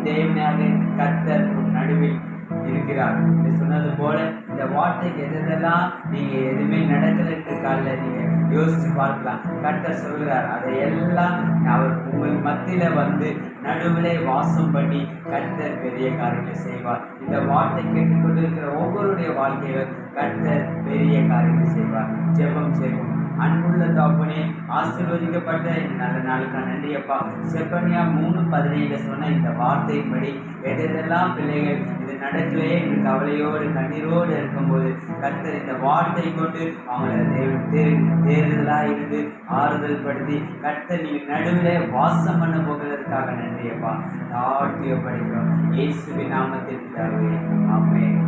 தேவனாக கர்த்தர் நடுவில் இருக்கிறார் என்று சொன்னது போல இந்த வார்த்தைக்கு எதெல்லாம் நீங்க எதுவுமே நடக்கலன்னு காலைல நீங்க யோசிச்சு பார்க்கலாம். கர்த்தர் சொல்கிறார் அதையெல்லாம் அவர் உங்கள் மத்தியில வந்து நடுவிலே வாசம் பண்ணி கர்த்தர் பெரிய காரியங்களை செய்வார். இந்த வார்த்தை கேட்டுக்கொண்டிருக்கிற ஒவ்வொருடைய வாழ்க்கையிலும் கர்த்தர் பெரிய காரியங்களை செய்வார். ஜெபம் செய்வோம். அன்புள்ள தகப்பனே, ஆசீர்வதிக்கப்பட்ட இந்த நல்ல நாளுக்கான நன்றி அப்பா. செப்பனியா 3:17 சொன்ன இந்த வார்த்தையின்படி எதெல்லாம் பிள்ளைகள் இது நடக்கலையே என்று கவலையோடு கண்ணீரோடு இருக்கும்போது கர்த்தர் இந்த வார்த்தை கொண்டு அவங்களை தேர்தலாக இருந்து ஆறுதல் படுத்தி கர்த்தர் நீங்கள் நடுவிலே வாசம் பண்ண போகிறதுக்காக நன்றி அப்பா. தாழ்த்திய படிக்கிறோம் இயேசுவின் நாமத்தில். ஆமென்.